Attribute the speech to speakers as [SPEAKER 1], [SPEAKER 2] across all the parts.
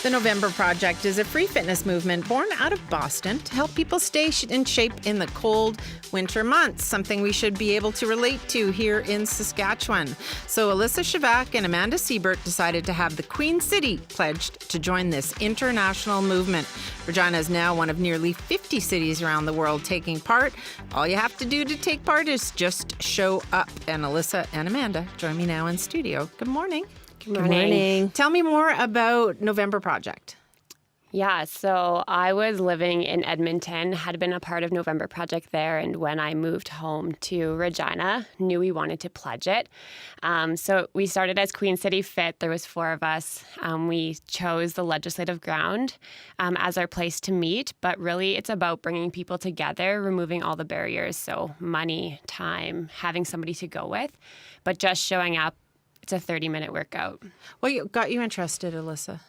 [SPEAKER 1] The November Project is a free fitness movement born out of Boston to help people stay in shape in the cold winter months, something we should be able to relate to here in Saskatchewan. So Alyssa, Shivak, and Amanda Siebert decided to have the Queen City pledged to join this international movement. Regina is now one of nearly 50 cities around the world taking part. All you have to do to take part is just show up. And Alyssa and Amanda join me now in studio. Good morning.
[SPEAKER 2] Good morning.
[SPEAKER 1] Tell me more about November Project.
[SPEAKER 2] Yeah, so I was living in Edmonton, had been a part of November Project there, and when I moved home to Regina, knew we wanted to pledge it. So we started as Queen City Fit. There was 4 of us. We chose the legislative ground as our place to meet, but really it's about bringing people together, removing all the barriers, so money, time, having somebody to go with, but just showing up. It's a 30-minute workout.
[SPEAKER 1] What got you interested, Alyssa?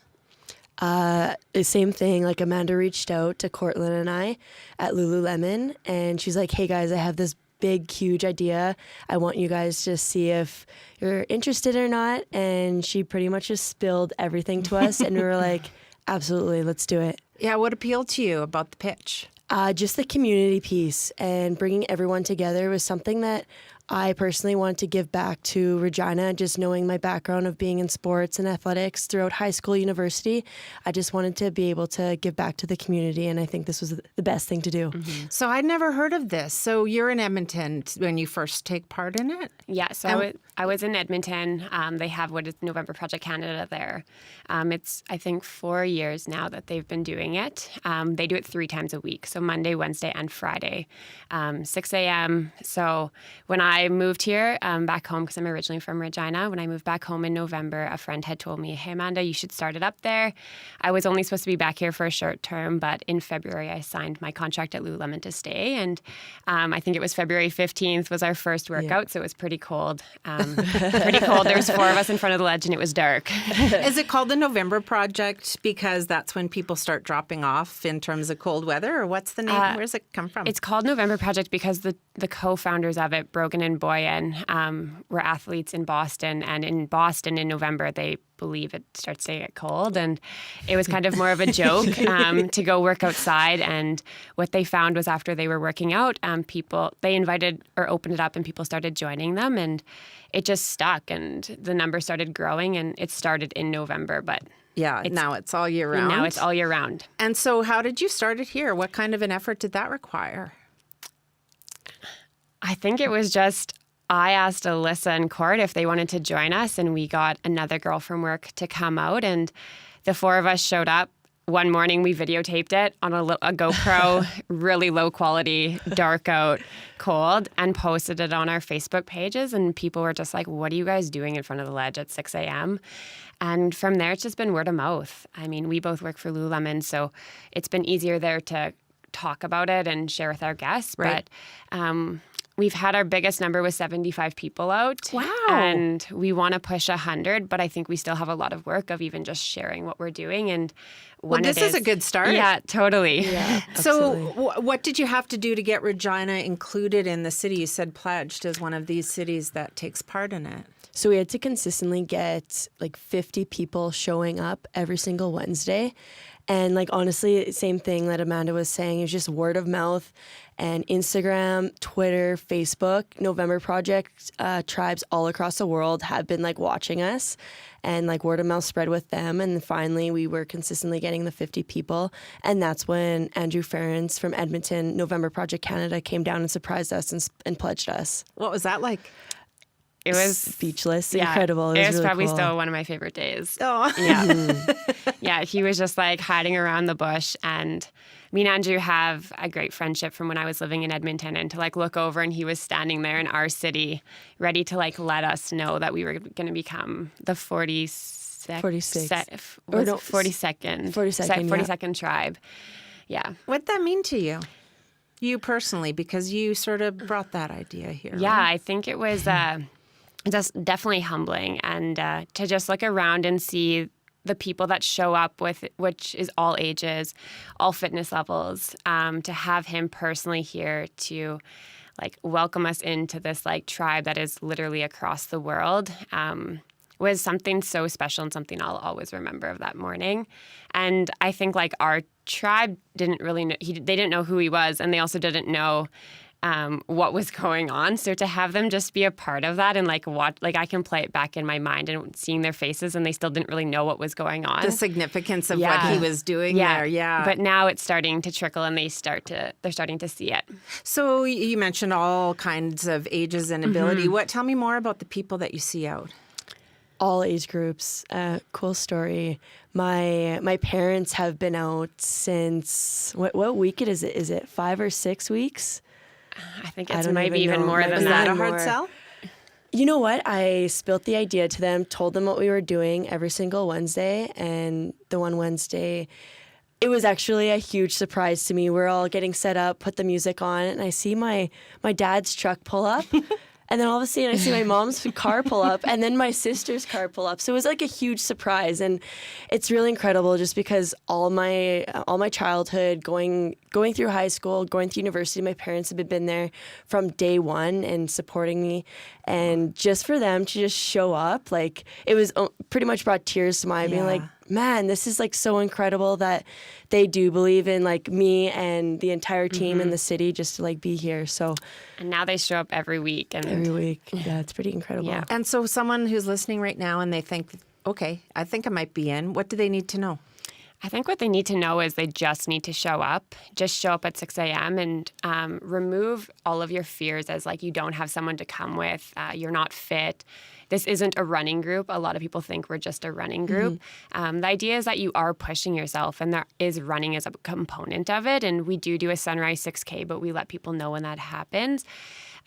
[SPEAKER 3] The same thing, like Amanda reached out to Cortland and I at Lululemon, and she's like, hey guys, I have this big, huge idea. I want you guys to see if you're interested or not. And she pretty much just spilled everything to us, and we were like, absolutely, let's do it.
[SPEAKER 1] Yeah, what appealed to you about the pitch?
[SPEAKER 3] Just the community piece and bringing everyone together was something that I personally wanted to give back to Regina, just knowing my background of being in sports and athletics throughout high school, university. I just wanted to be able to give back to the community, and I think this was the best thing to do.
[SPEAKER 1] Mm-hmm. So I'd never heard of this. So you're in Edmonton when you first take part in it?
[SPEAKER 2] Yeah, so I was in Edmonton. They have what is November Project Canada there. It's, I think, 4 years now that they've been doing it. They do it 3 times a week, so Monday, Wednesday, and Friday, 6 a.m. So when I moved here back home, because I'm originally from Regina, when I moved back home in November, a friend had told me, hey, Amanda, you should start it up there. I was only supposed to be back here for a short term, but in February, I signed my contract at Lululemon to stay. And I think it was February 15th was our first workout, so it was pretty cold. There was 4 of us in front of the ledge, and it was dark.
[SPEAKER 1] Is it called the November Project because that's when people start dropping off in terms of cold weather, or what's the name? Where does it come from?
[SPEAKER 2] It's called November Project because the co-founders of it, Brogan and Boyan, were athletes in Boston, and in Boston in November they believe it starts to get cold, and it was kind of more of a joke to go work outside. And what they found was after they were working out, they invited or opened it up, and people started joining them, and it just stuck, and the number started growing, and it started in November, but
[SPEAKER 1] now it's all year round.
[SPEAKER 2] Now it's all year round.
[SPEAKER 1] And so how did you start it here? What kind of an effort did that require?
[SPEAKER 2] I think it was just, I asked Alyssa and Court if they wanted to join us, and we got another girl from work to come out, and the 4 of us showed up. One morning we videotaped it on a GoPro, really low quality, dark out, cold, and posted it on our Facebook pages, and people were just like, what are you guys doing in front of the ledge at 6 a.m.? And from there, it's just been word of mouth. I mean, we both work for Lululemon, so it's been easier there to talk about it and share with our guests.
[SPEAKER 1] Right.
[SPEAKER 2] But we've had our biggest number with 75 people out.
[SPEAKER 1] Wow.
[SPEAKER 2] And we want to push 100, but I think we still have a lot of work of even just sharing what we're doing. And
[SPEAKER 1] this is a good start.
[SPEAKER 2] Yeah, totally.
[SPEAKER 3] Yeah,
[SPEAKER 1] so what did you have to do to get Regina included in the city? You said pledged as one of these cities that takes part in it.
[SPEAKER 3] So we had to consistently get like 50 people showing up every single Wednesday. And like, honestly, same thing that Amanda was saying, it was just word of mouth and Instagram, Twitter, Facebook. November Project tribes all across the world have been like watching us, and like word of mouth spread with them. And finally we were consistently getting the 50 people. And that's when Andrew Ferrens from Edmonton, November Project Canada, came down and surprised us and pledged us.
[SPEAKER 1] What was that like?
[SPEAKER 2] It was
[SPEAKER 3] speechless, incredible.
[SPEAKER 2] It was
[SPEAKER 3] really
[SPEAKER 2] probably
[SPEAKER 3] cool.
[SPEAKER 2] Still one of my favorite days.
[SPEAKER 1] Oh.
[SPEAKER 2] Yeah. Yeah, he was just like hiding around the bush, and me and Andrew have a great friendship from when I was living in Edmonton, and to like look over and he was standing there in our city ready to like let us know that we were going to become the 42nd tribe. Yeah.
[SPEAKER 1] What'd that mean to you? You personally, because you sort of brought that idea here.
[SPEAKER 2] Yeah,
[SPEAKER 1] right?
[SPEAKER 2] I think it was just definitely humbling, and to just look around and see the people that show up with, which is all ages, all fitness levels, to have him personally here to like welcome us into this like tribe that is literally across the world. was something so special and something I'll always remember of that morning. And I think like our tribe didn't really know, they didn't know who he was, and they also didn't know what was going on. So to have them just be a part of that and like watch, like I can play it back in my mind and seeing their faces, and they still didn't really know what was going on.
[SPEAKER 1] The significance of what he was doing there. Yeah.
[SPEAKER 2] But now it's starting to trickle, and they're starting to see it.
[SPEAKER 1] So you mentioned all kinds of ages and ability. Tell me more about the people that you see out.
[SPEAKER 3] All age groups. Cool story. My parents have been out since, what week is it? Is it 5 or 6 weeks?
[SPEAKER 2] I think it's maybe even more than that.
[SPEAKER 1] Is that a hard sell?
[SPEAKER 3] You know what? I spilt the idea to them, told them what we were doing every single Wednesday, and the one Wednesday, it was actually a huge surprise to me. We're all getting set up, put the music on, and I see my dad's truck pull up. And then all of a sudden I see my mom's car pull up, and then my sister's car pull up. So it was like a huge surprise, and it's really incredible just because all my childhood, going through high school, going through university, my parents have been there from day one and supporting me. And just for them to just show up, like it was pretty much brought tears to my eye, being like, man, this is like so incredible that they do believe in like me and the entire team in the city just to like be here. So,
[SPEAKER 2] and now they show up every week.
[SPEAKER 3] Every week. Yeah, it's pretty incredible. Yeah.
[SPEAKER 1] And so someone who's listening right now and they think, okay, I think I might be in, what do they need to know?
[SPEAKER 2] I think what they need to know is they just need to show up. Just show up at 6 a.m. and remove all of your fears as like you don't have someone to come with, you're not fit. This isn't a running group. A lot of people think we're just a running group. The idea is that you are pushing yourself, and there is running as a component of it. And we do a sunrise 6K, but we let people know when that happens.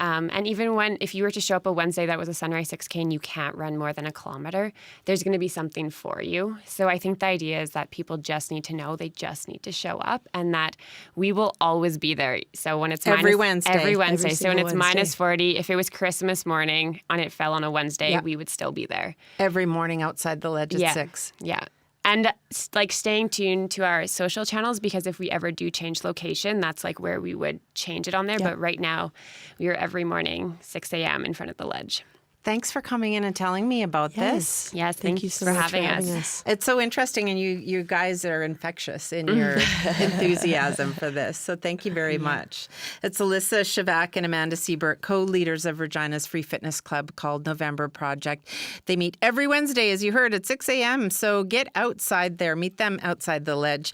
[SPEAKER 2] And even if you were to show up a Wednesday that was a sunrise 6K and you can't run more than a kilometer, there's going to be something for you. So I think the idea is that people just need to know they just need to show up, and that we will always be there. So when it's
[SPEAKER 1] every Wednesday.
[SPEAKER 2] So when it's minus 40, if it was Christmas morning and it fell on a Wednesday, we would still be there.
[SPEAKER 1] Every morning outside the ledge at 6.
[SPEAKER 2] Yeah. And like staying tuned to our social channels, because if we ever do change location, that's like where we would change it on there. But right now, we are every morning, 6 a.m. in front of the ledge.
[SPEAKER 1] Thanks for coming in and telling me about this.
[SPEAKER 2] Yes, thank you so much for having us.
[SPEAKER 1] It's so interesting, and you guys are infectious in your enthusiasm for this. So thank you very much. It's Alyssa, Shivak, and Amanda Siebert, co-leaders of Regina's free fitness club called November Project. They meet every Wednesday, as you heard, at 6 a.m. So get outside there. Meet them outside the ledge.